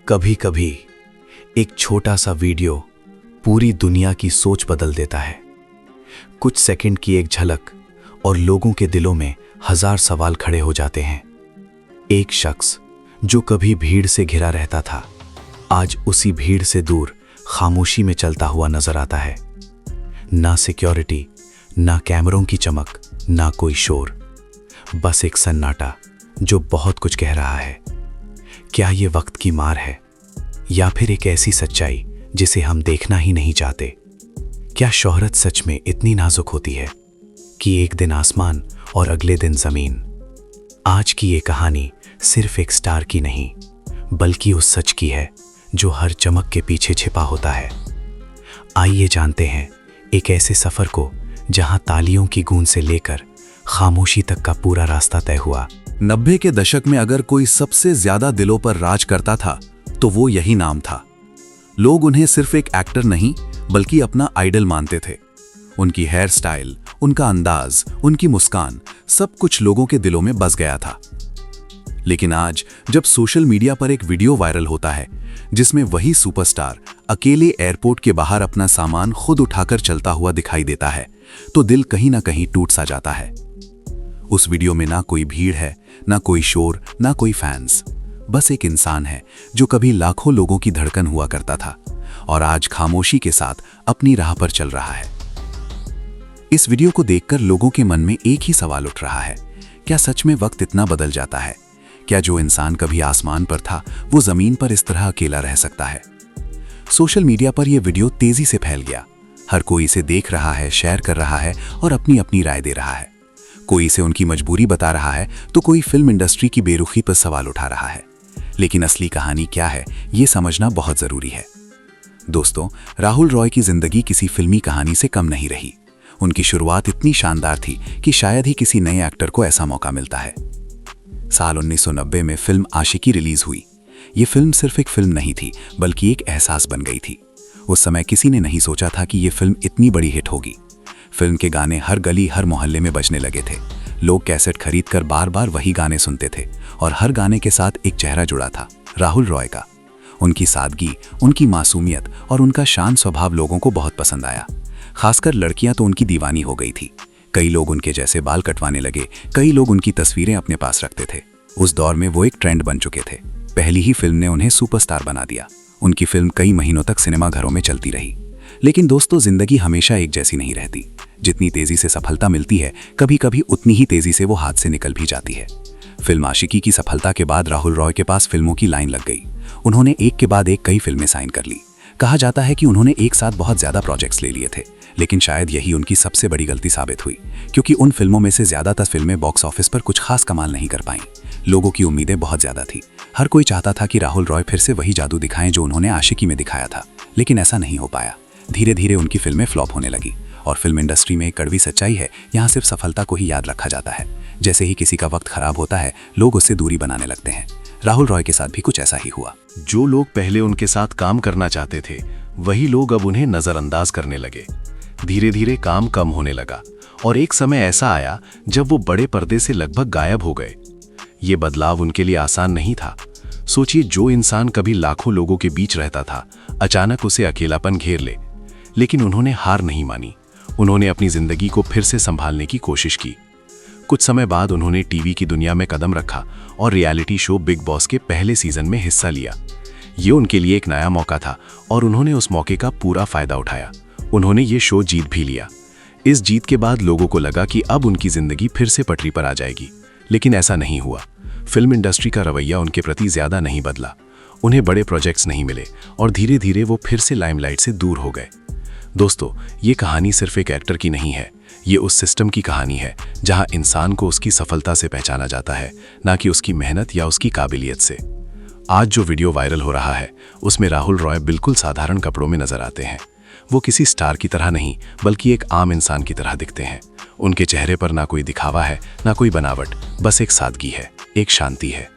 कभी कभी एक छोटा सा वीडियो पूरी दुनिया की सोच बदल देता है। कुछ सेकंड की एक झलक और लोगों के दिलों में हजार सवाल खड़े हो जाते हैं। एक शख्स जो कभी भीड़ से घिरा रहता था, आज उसी भीड़ से दूर खामोशी में चलता हुआ नजर आता है। ना सिक्योरिटी, ना कैमरों की चमक, ना कोई शोर, बस एक सन्नाटा जो बहुत कुछ कह रहा है। क्या ये वक्त की मार है या फिर एक ऐसी सच्चाई जिसे हम देखना ही नहीं चाहते? क्या शोहरत सच में इतनी नाजुक होती है कि एक दिन आसमान और अगले दिन जमीन? आज की ये कहानी सिर्फ एक स्टार की नहीं, बल्कि उस सच की है जो हर चमक के पीछे छिपा होता है। आइए जानते हैं एक ऐसे सफर को जहां तालियों की गूंज से लेकर खामोशी तक का पूरा रास्ता तय हुआ। 90 के दशक में अगर कोई सबसे ज्यादा दिलों पर राज करता था तो वो यही नाम था। लोग उन्हें सिर्फ एक एक्टर नहीं बल्कि अपना आइडल मानते थे। उनकी हेयर स्टाइल, उनका अंदाज, उनकी मुस्कान, सब कुछ लोगों के दिलों में बस गया था। लेकिन आज जब सोशल मीडिया पर एक वीडियो वायरल होता है जिसमें वही सुपरस्टार अकेले एयरपोर्ट के बाहर अपना सामान खुद उठाकर चलता हुआ दिखाई देता है, तो दिल कहीं ना कहीं टूट सा जाता है। उस वीडियो में ना कोई भीड़ है, ना कोई शोर, ना कोई फैंस, बस एक इंसान है जो कभी लाखों लोगों की धड़कन हुआ करता था और आज खामोशी के साथ अपनी राह पर चल रहा है। इस वीडियो को देखकर लोगों के मन में एक ही सवाल उठ रहा है, क्या सच में वक्त इतना बदल जाता है? क्या जो इंसान कभी आसमान पर था वो जमीन पर इस तरह अकेला रह सकता है? सोशल मीडिया पर यह वीडियो तेजी से फैल गया। हर कोई इसे देख रहा है, शेयर कर रहा है और अपनी अपनी राय दे रहा है। कोई इसे उनकी मजबूरी बता रहा है तो कोई फिल्म इंडस्ट्री की बेरुखी पर सवाल उठा रहा है। लेकिन असली कहानी क्या है, ये समझना बहुत जरूरी है। दोस्तों, राहुल रॉय की जिंदगी किसी फिल्मी कहानी से कम नहीं रही। उनकी शुरुआत इतनी शानदार थी कि शायद ही किसी नए एक्टर को ऐसा मौका मिलता है। साल 1990 में फिल्म आशिकी रिलीज हुई। ये फिल्म सिर्फ एक फिल्म नहीं थी बल्कि एक एहसास बन गई थी। उस समय किसी ने नहीं सोचा था कि ये फिल्म इतनी बड़ी हिट होगी। फिल्म के गाने हर गली, हर मोहल्ले में बजने लगे थे। लोग कैसेट खरीदकर बार बार वही गाने सुनते थे और हर गाने के साथ एक चेहरा जुड़ा था, राहुल रॉय का। उनकी सादगी, उनकी मासूमियत और उनका शांत स्वभाव लोगों को बहुत पसंद आया। खासकर लड़कियां तो उनकी दीवानी हो गई थी। कई लोग उनके जैसे बाल कटवाने लगे, कई लोग उनकी तस्वीरें अपने पास रखते थे। उस दौर में वो एक ट्रेंड बन चुके थे। पहली ही फिल्म ने उन्हें सुपरस्टार बना दिया। उनकी फिल्म कई महीनों तक सिनेमाघरों में चलती रही। लेकिन दोस्तों, जिंदगी हमेशा एक जैसी नहीं रहती। जितनी तेजी से सफलता मिलती है, कभी कभी उतनी ही तेजी से वो हाथ से निकल भी जाती है। फिल्म आशिकी की सफलता के बाद राहुल रॉय के पास फिल्मों की लाइन लग गई। उन्होंने एक के बाद एक कई फिल्में साइन कर ली। कहा जाता है कि उन्होंने एक साथ बहुत ज्यादा प्रोजेक्ट्स ले लिए थे, लेकिन शायद यही उनकी सबसे बड़ी गलती साबित हुई, क्योंकि उन फिल्मों में से ज्यादातर फिल्में बॉक्स ऑफिस पर कुछ खास कमाल नहीं कर पाईं। लोगों की उम्मीदें बहुत ज्यादा थी। हर कोई चाहता था कि राहुल रॉय फिर से वही जादू दिखाएं जो उन्होंने आशिकी में दिखाया था, लेकिन ऐसा नहीं हो पाया। धीरे धीरे उनकी फिल्में फ्लॉप होने लगी और फिल्म इंडस्ट्री में एक कड़वी सच्चाई है, यहाँ सिर्फ सफलता को ही याद रखा जाता है। जैसे ही किसी का वक्त खराब होता है, लोग उससे दूरी बनाने लगते हैं। राहुल रॉय के साथ भी कुछ ऐसा ही हुआ। जो लोग पहले उनके साथ काम करना चाहते थे, वही लोग अब उन्हें नजरअंदाज करने लगे। धीरे धीरे काम कम होने लगा और एक समय ऐसा आया जब वो बड़े पर्दे से लगभग गायब हो गए। ये बदलाव उनके लिए आसान नहीं था। सोचिए, जो इंसान कभी लाखों लोगों के बीच रहता था, अचानक उसे अकेलापन घेर ले। लेकिन उन्होंने हार नहीं मानी। उन्होंने अपनी जिंदगी को फिर से संभालने की कोशिश की। कुछ समय बाद उन्होंने टीवी की दुनिया में कदम रखा और रियलिटी शो बिग बॉस के पहले सीजन में हिस्सा लिया। ये उनके लिए एक नया मौका था और उन्होंने उस मौके का पूरा फायदा उठाया। उन्होंने ये शो जीत भी लिया। इस जीत के बाद लोगों को लगा कि अब उनकी जिंदगी फिर से पटरी पर आ जाएगी, लेकिन ऐसा नहीं हुआ। फिल्म इंडस्ट्री का रवैया उनके प्रति ज्यादा नहीं बदला। उन्हें बड़े प्रोजेक्ट्स नहीं मिले और धीरे धीरे वो फिर से लाइमलाइट से दूर हो गए। दोस्तों, ये कहानी सिर्फ एक एक्टर की नहीं है, ये उस सिस्टम की कहानी है जहां इंसान को उसकी सफलता से पहचाना जाता है, ना कि उसकी मेहनत या उसकी काबिलियत से। आज जो वीडियो वायरल हो रहा है, उसमें राहुल रॉय बिल्कुल साधारण कपड़ों में नजर आते हैं। वो किसी स्टार की तरह नहीं, बल्कि एक आम इंसान की तरह दिखते हैं। उनके चेहरे पर ना कोई दिखावा है, ना कोई बनावट, बस एक सादगी है, एक शांति है।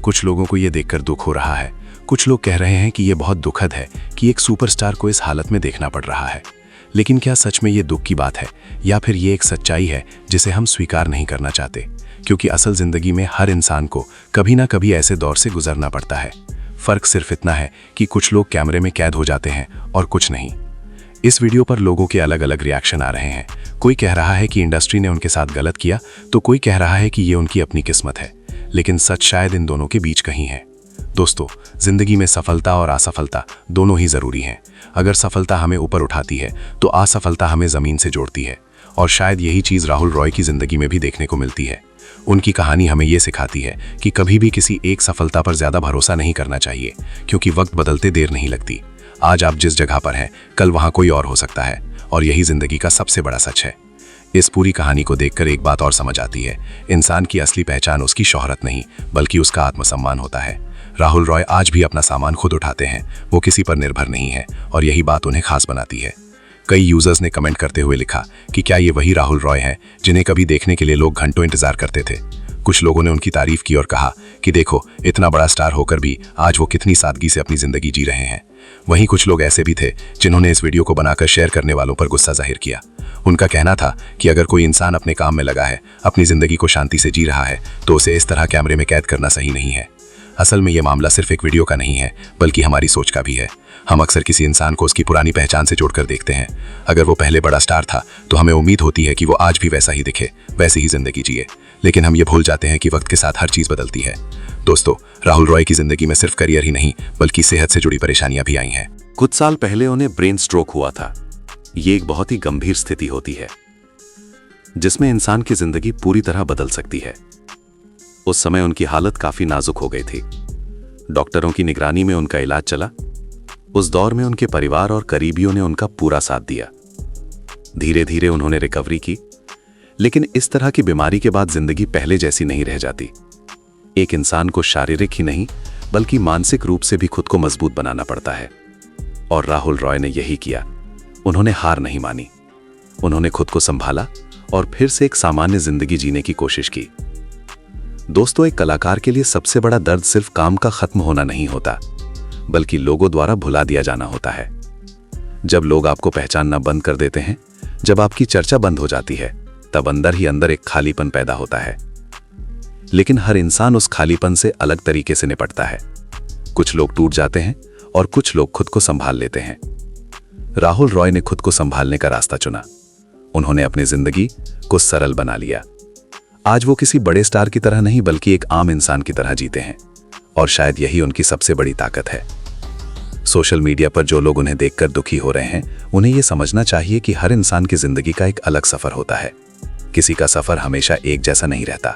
कुछ लोगों को ये देखकर दुख हो रहा है। कुछ लोग कह रहे हैं कि ये बहुत दुखद है कि एक सुपरस्टार को इस हालत में देखना पड़ रहा है। लेकिन क्या सच में ये दुख की बात है, या फिर ये एक सच्चाई है जिसे हम स्वीकार नहीं करना चाहते? क्योंकि असल जिंदगी में हर इंसान को कभी ना कभी ऐसे दौर से गुजरना पड़ता है। फर्क सिर्फ इतना है कि कुछ लोग कैमरे में कैद हो जाते हैं और कुछ नहीं। इस वीडियो पर लोगों के अलग अलग रिएक्शन आ रहे हैं। कोई कह रहा है कि इंडस्ट्री ने उनके साथ गलत किया, तो कोई कह रहा है कि ये उनकी अपनी किस्मत है, लेकिन सच शायद इन दोनों के बीच कहीं है। दोस्तों, जिंदगी में सफलता और असफलता दोनों ही जरूरी हैं। अगर सफलता हमें ऊपर उठाती है तो असफलता हमें जमीन से जोड़ती है, और शायद यही चीज राहुल रॉय की जिंदगी में भी देखने को मिलती है। उनकी कहानी हमें यह सिखाती है कि कभी भी किसी एक सफलता पर ज्यादा भरोसा नहीं करना चाहिए, क्योंकि वक्त बदलते देर नहीं लगती। आज आप जिस जगह पर हैं, कल वहां कोई और हो सकता है, और यही जिंदगी का सबसे बड़ा सच है। इस पूरी कहानी को देखकर एक बात और समझ आती है, इंसान की असली पहचान उसकी शोहरत नहीं बल्कि उसका आत्मसम्मान होता है। राहुल रॉय आज भी अपना सामान खुद उठाते हैं, वो किसी पर निर्भर नहीं है, और यही बात उन्हें खास बनाती है। कई यूजर्स ने कमेंट करते हुए लिखा कि क्या ये वही राहुल रॉय हैं जिन्हें कभी देखने के लिए लोग घंटों इंतजार करते थे। कुछ लोगों ने उनकी तारीफ की और कहा कि देखो, इतना बड़ा स्टार होकर भी आज वो कितनी सादगी से अपनी जिंदगी जी रहे हैं। वहीं कुछ लोग ऐसे भी थे जिन्होंने इस वीडियो को बनाकर शेयर करने वालों पर गुस्सा जाहिर किया। उनका कहना था कि अगर कोई इंसान अपने काम में लगा है, अपनी जिंदगी को शांति से जी रहा है, तो उसे इस तरह कैमरे में कैद करना सही नहीं है। असल में ये मामला सिर्फ एक वीडियो का नहीं है, बल्कि हमारी सोच का भी है। हम अक्सर किसी इंसान को उसकी पुरानी पहचान से जोड़कर देखते हैं। अगर वो पहले बड़ा स्टार था तो हमें उम्मीद होती है कि वो आज भी वैसा ही दिखे, वैसे ही जिंदगी जिए, लेकिन हम ये भूल जाते हैं कि वक्त के साथ हर चीज बदलती है। दोस्तों, राहुल रॉय की जिंदगी में सिर्फ करियर ही नहीं बल्कि सेहत से जुड़ी परेशानियां भी आई हैं। कुछ साल पहले उन्हें ब्रेन स्ट्रोक हुआ था। ये एक बहुत ही गंभीर स्थिति होती है जिसमें इंसान की जिंदगी पूरी तरह बदल सकती है। उस समय उनकी हालत काफी नाजुक हो गई थी। डॉक्टरों की निगरानी में उनका इलाज चला। उस दौर में उनके परिवार और करीबियों ने उनका पूरा साथ दिया। धीरे धीरे उन्होंने रिकवरी की, लेकिन इस तरह की बीमारी के बाद जिंदगी पहले जैसी नहीं रह जाती। एक इंसान को शारीरिक ही नहीं बल्कि मानसिक रूप से भी खुद को मजबूत बनाना पड़ता है, और राहुल रॉय ने यही किया। उन्होंने हार नहीं मानी। उन्होंने खुद को संभाला और फिर से एक सामान्य जिंदगी जीने की कोशिश की। दोस्तों, एक कलाकार के लिए सबसे बड़ा दर्द सिर्फ काम का खत्म होना नहीं होता, बल्कि लोगों द्वारा भुला दिया जाना होता है। जब लोग आपको पहचानना बंद कर देते हैं, जब आपकी चर्चा बंद हो जाती है, तब अंदर ही अंदर एक खालीपन पैदा होता है। लेकिन हर इंसान उस खालीपन से अलग तरीके से निपटता है। कुछ लोग टूट जाते हैं और कुछ लोग खुद को संभाल लेते हैं। राहुल रॉय ने खुद को संभालने का रास्ता चुना। उन्होंने अपनी जिंदगी को सरल बना लिया। आज वो किसी बड़े स्टार की तरह नहीं बल्कि एक आम इंसान की तरह जीते हैं, और शायद यही उनकी सबसे बड़ी ताकत है। सोशल मीडिया पर जो लोग उन्हें देखकर दुखी हो रहे हैं, उन्हें यह समझना चाहिए कि हर इंसान की जिंदगी का एक अलग सफर होता है। किसी का सफर हमेशा एक जैसा नहीं रहता,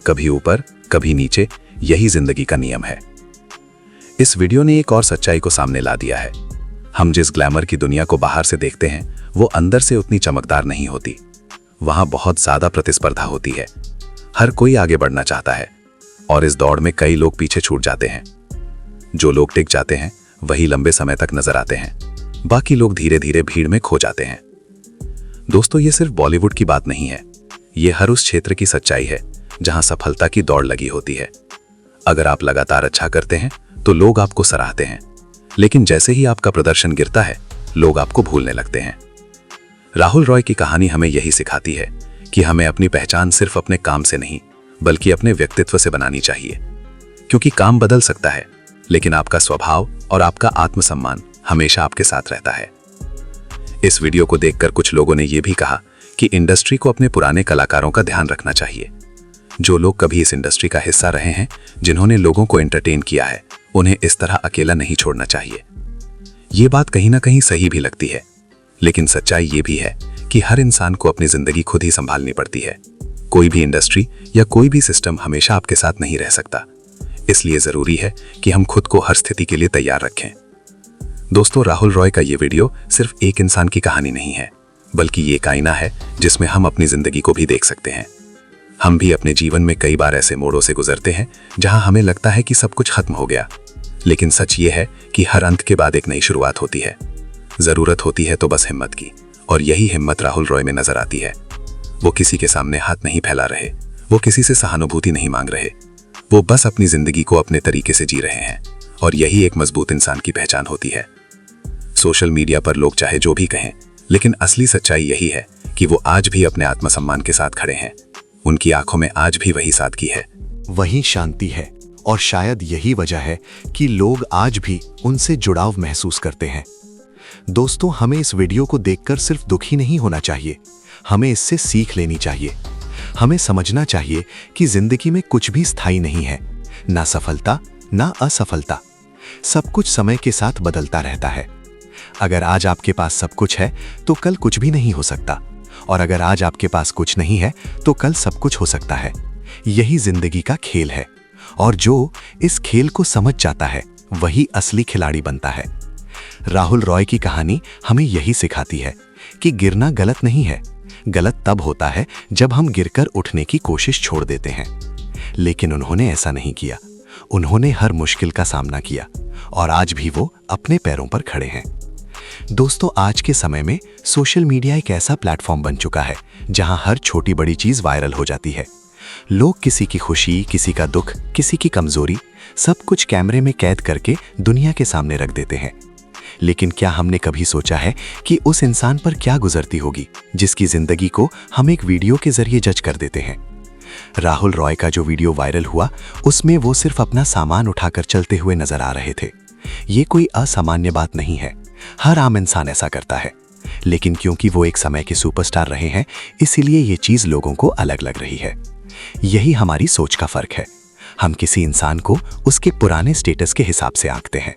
कभी ऊपर कभी नीचे, यही जिंदगी का नियम है। इस वीडियो ने एक और सच्चाई को सामने ला दिया है। हम जिस ग्लैमर की दुनिया को बाहर से देखते हैं, वो अंदर से उतनी चमकदार नहीं होती। वहां बहुत ज्यादा प्रतिस्पर्धा होती है। हर कोई आगे बढ़ना चाहता है, और इस दौड़ में कई लोग पीछे छूट जाते हैं। जो लोग टिक जाते हैं वही लंबे समय तक नजर आते हैं, बाकी लोग धीरे धीरे भीड़ में खो जाते हैं। दोस्तों, ये सिर्फ बॉलीवुड की बात नहीं है, ये हर उस क्षेत्र की सच्चाई है जहां सफलता की दौड़ लगी होती है। अगर आप लगातार अच्छा करते हैं तो लोग आपको सराहते हैं, लेकिन जैसे ही आपका प्रदर्शन गिरता है, लोग आपको भूलने लगते हैं। राहुल रॉय की कहानी हमें यही सिखाती है कि हमें अपनी पहचान सिर्फ अपने काम से नहीं बल्कि अपने व्यक्तित्व से बनानी चाहिए, क्योंकि काम बदल सकता है, लेकिन आपका स्वभाव और आपका आत्मसम्मान हमेशा आपके साथ रहता है। इस वीडियो को देखकर कुछ लोगों ने यह भी कहा कि इंडस्ट्री को अपने पुराने कलाकारों का ध्यान रखना चाहिए। जो लोग कभी इस इंडस्ट्री का हिस्सा रहे हैं, जिन्होंने लोगों को एंटरटेन किया है, उन्हें इस तरह अकेला नहीं छोड़ना चाहिए। ये बात कहीं ना कहीं सही भी लगती है, लेकिन सच्चाई ये भी है कि हर इंसान को अपनी जिंदगी खुद ही संभालनी पड़ती है। कोई भी इंडस्ट्री या कोई भी सिस्टम हमेशा आपके साथ नहीं रह सकता। इसलिए जरूरी है कि हम खुद को हर स्थिति के लिए तैयार रखें। दोस्तों, राहुल रॉय का ये वीडियो सिर्फ एक इंसान की कहानी नहीं है, बल्कि ये एक आईना है जिसमें हम अपनी जिंदगी को भी देख सकते हैं। हम भी अपने जीवन में कई बार ऐसे मोड़ों से गुजरते हैं जहां हमें लगता है कि सब कुछ खत्म हो गया, लेकिन सच ये है कि हर अंत के बाद एक नई शुरुआत होती है। जरूरत होती है तो बस हिम्मत की, और यही हिम्मत राहुल रॉय में नजर आती है। वो किसी के सामने हाथ नहीं फैला रहे, वो किसी से सहानुभूति नहीं मांग रहे, वो बस अपनी जिंदगी को अपने तरीके से जी रहे हैं, और यही एक मजबूत इंसान की पहचान होती है। सोशल मीडिया पर लोग चाहे जो भी कहें, लेकिन असली सच्चाई यही है कि वो आज भी अपने आत्मसम्मान के साथ खड़े हैं। उनकी आंखों में आज भी वही सादगी है, वही शांति है, और शायद यही वजह है कि लोग आज भी उनसे जुड़ाव महसूस करते हैं। दोस्तों, हमें इस वीडियो को देखकर सिर्फ दुखी नहीं होना चाहिए, हमें इससे सीख लेनी चाहिए। हमें समझना चाहिए कि जिंदगी में कुछ भी स्थायी नहीं है, ना सफलता ना असफलता। सब कुछ समय के साथ बदलता रहता है। अगर आज आपके पास सब कुछ है तो कल कुछ भी नहीं हो सकता, और अगर आज आपके पास कुछ नहीं है तो कल सब कुछ हो सकता है। यही जिंदगी का खेल है, और जो इस खेल को समझ जाता है वही असली खिलाड़ी बनता है। राहुल रॉय की कहानी हमें यही सिखाती है कि गिरना गलत नहीं है। गलत तब होता है जब हम गिरकर उठने की कोशिश छोड़ देते हैं, लेकिन उन्होंने ऐसा नहीं किया। उन्होंने हर मुश्किल का सामना किया और आज भी वो अपने पैरों पर खड़े हैं। दोस्तों, आज के समय में सोशल मीडिया एक ऐसा प्लेटफॉर्म बन चुका है जहां हर छोटी बड़ी चीज वायरल हो जाती है। लोग किसी की खुशी, किसी का दुख, किसी की कमजोरी, सब कुछ कैमरे में कैद करके दुनिया के सामने रख देते हैं। लेकिन क्या हमने कभी सोचा है कि उस इंसान पर क्या गुजरती होगी जिसकी जिंदगी को हम एक वीडियो के जरिए जज कर देते हैं। राहुल रॉय का जो वीडियो वायरल हुआ, उसमें वो सिर्फ अपना सामान उठाकर चलते हुए नजर आ रहे थे। ये कोई असामान्य बात नहीं है, हर आम इंसान ऐसा करता है। लेकिन क्योंकि वो एक समय के सुपरस्टार रहे हैं, इसीलिए ये चीज लोगों को अलग लग रही है। यही हमारी सोच का फर्क है। हम किसी इंसान को उसके पुराने स्टेटस के हिसाब से आंकते हैं।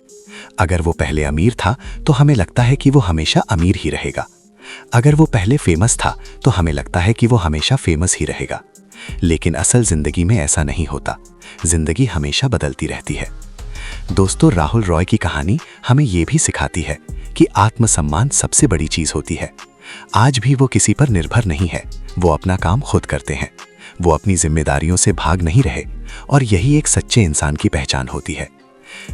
अगर वो पहले अमीर था तो हमें लगता है कि वो हमेशा अमीर ही रहेगा। अगर वो पहले फेमस था तो हमें लगता है कि वो हमेशा फेमस ही रहेगा। लेकिन असल जिंदगी में ऐसा नहीं होता। जिंदगी हमेशा बदलती रहती है। दोस्तों, राहुल रॉय की कहानी हमें ये भी सिखाती है कि आत्मसम्मान सबसे बड़ी चीज होती है। आज भी वो किसी पर निर्भर नहीं है। वो अपना काम खुद करते हैं। वो अपनी जिम्मेदारियों से भाग नहीं रहे, और यही एक सच्चे इंसान की पहचान होती है।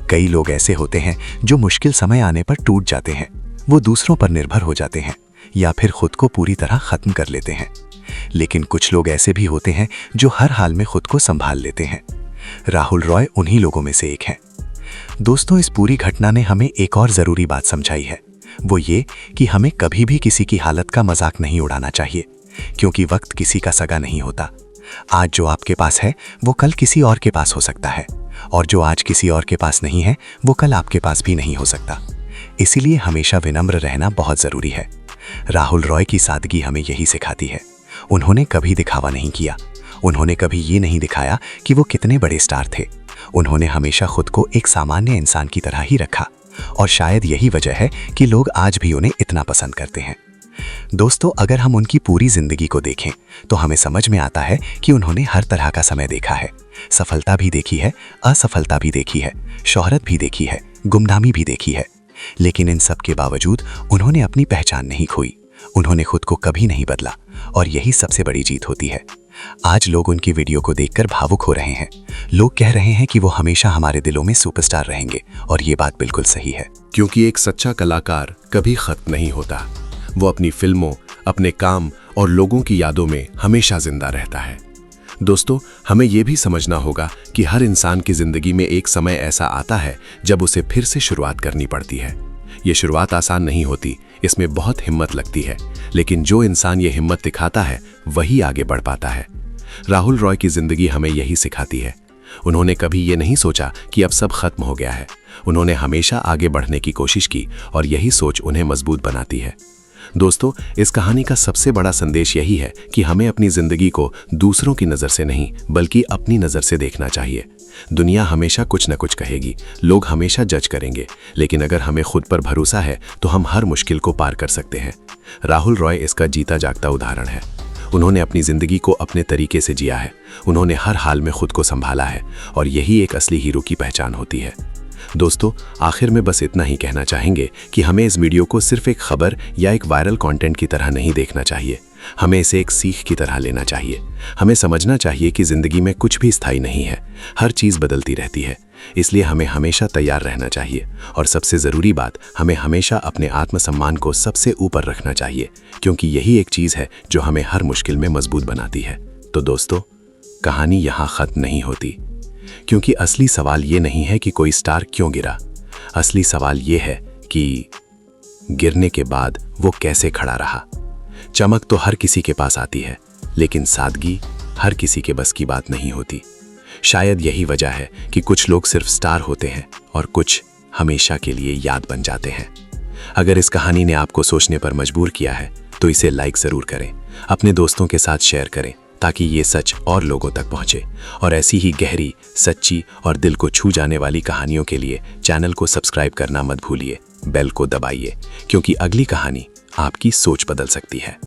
कई लोग ऐसे होते हैं जो मुश्किल समय आने पर टूट जाते हैं। वो दूसरों पर निर्भर हो जाते हैं या फिर खुद को पूरी तरह खत्म कर लेते हैं। लेकिन कुछ लोग ऐसे भी होते हैं जो हर हाल में खुद को संभाल लेते हैं। राहुल रॉय उन्हीं लोगों में से एक हैं। दोस्तों, इस पूरी घटना ने हमें एक और जरूरी बात समझाई है। वो ये कि हमें कभी भी किसी की हालत का मजाक नहीं उड़ाना चाहिए, क्योंकि वक्त किसी का सगा नहीं होता। आज जो आपके पास है वो कल किसी और के पास हो सकता है, और जो आज किसी और के पास नहीं है वो कल आपके पास भी नहीं हो सकता। इसीलिए हमेशा विनम्र रहना बहुत जरूरी है। राहुल रॉय की सादगी हमें यही सिखाती है। उन्होंने कभी दिखावा नहीं किया। उन्होंने कभी ये नहीं दिखाया कि वो कितने बड़े स्टार थे। उन्होंने हमेशा खुद को एक सामान्य इंसान की तरह ही रखा, और शायद यही वजह है कि लोग आज भी उन्हें इतना पसंद करते हैं। दोस्तों, अगर हम उनकी पूरी जिंदगी को देखें तो हमें समझ में आता है कि उन्होंने हर तरह का समय देखा है। सफलता भी देखी है, असफलता भी देखी है, शोहरत भी देखी है, गुमनामी भी देखी है। लेकिन इन सब के बावजूद उन्होंने अपनी पहचान नहीं खोई। उन्होंने खुद को कभी नहीं बदला, और यही सबसे बड़ी जीत होती है। आज लोग उनकी वीडियो को देखकर भावुक हो रहे हैं। लोग कह रहे हैं कि वो हमेशा हमारे दिलों में सुपरस्टार रहेंगे, और ये बात बिल्कुल सही है। क्योंकि एक सच्चा कलाकार कभी खत्म नहीं होता। वो अपनी फिल्मों, अपने काम और लोगों की यादों में हमेशा जिंदा रहता है। दोस्तों, हमें यह भी समझना होगा कि हर इंसान की जिंदगी में एक समय ऐसा आता है जब उसे फिर से शुरुआत करनी पड़ती है। ये शुरुआत आसान नहीं होती, इसमें बहुत हिम्मत लगती है, लेकिन जो इंसान ये हिम्मत दिखाता है वही आगे बढ़ पाता है। राहुल रॉय की जिंदगी हमें यही सिखाती है। उन्होंने कभी ये नहीं सोचा कि अब सब खत्म हो गया है। उन्होंने हमेशा आगे बढ़ने की कोशिश की, और यही सोच उन्हें मजबूत बनाती है। दोस्तों, इस कहानी का सबसे बड़ा संदेश यही है कि हमें अपनी जिंदगी को दूसरों की नज़र से नहीं बल्कि अपनी नज़र से देखना चाहिए। दुनिया हमेशा कुछ न कुछ कहेगी, लोग हमेशा जज करेंगे, लेकिन अगर हमें खुद पर भरोसा है तो हम हर मुश्किल को पार कर सकते हैं। राहुल रॉय इसका जीता जागता उदाहरण है। उन्होंने अपनी जिंदगी को अपने तरीके से जिया है। उन्होंने हर हाल में खुद को संभाला है, और यही एक असली हीरो की पहचान होती है। दोस्तों, आखिर में बस इतना ही कहना चाहेंगे कि हमें इस वीडियो को सिर्फ एक खबर या एक वायरल कंटेंट की तरह नहीं देखना चाहिए। हमें इसे एक सीख की तरह लेना चाहिए। हमें समझना चाहिए कि जिंदगी में कुछ भी स्थायी नहीं है, हर चीज़ बदलती रहती है। इसलिए हमें हमेशा तैयार रहना चाहिए, और सबसे ज़रूरी बात, हमें हमेशा अपने आत्मसम्मान को सबसे ऊपर रखना चाहिए, क्योंकि यही एक चीज़ है जो हमें हर मुश्किल में मजबूत बनाती है। तो दोस्तों, कहानी यहाँ ख़त्म नहीं होती, क्योंकि असली सवाल ये नहीं है कि कोई स्टार क्यों गिरा। असली सवाल ये है कि गिरने के बाद वो कैसे खड़ा रहा। चमक तो हर किसी के पास आती है, लेकिन सादगी हर किसी के बस की बात नहीं होती। शायद यही वजह है कि कुछ लोग सिर्फ स्टार होते हैं और कुछ हमेशा के लिए याद बन जाते हैं। अगर इस कहानी ने आपको सोचने पर मजबूर किया है तो इसे लाइक ज़रूर करें, अपने दोस्तों के साथ शेयर करें ताकि ये सच और लोगों तक पहुंचे। और ऐसी ही गहरी, सच्ची और दिल को छू जाने वाली कहानियों के लिए चैनल को सब्सक्राइब करना मत भूलिए, बेल को दबाइए, क्योंकि अगली कहानी आपकी सोच बदल सकती है।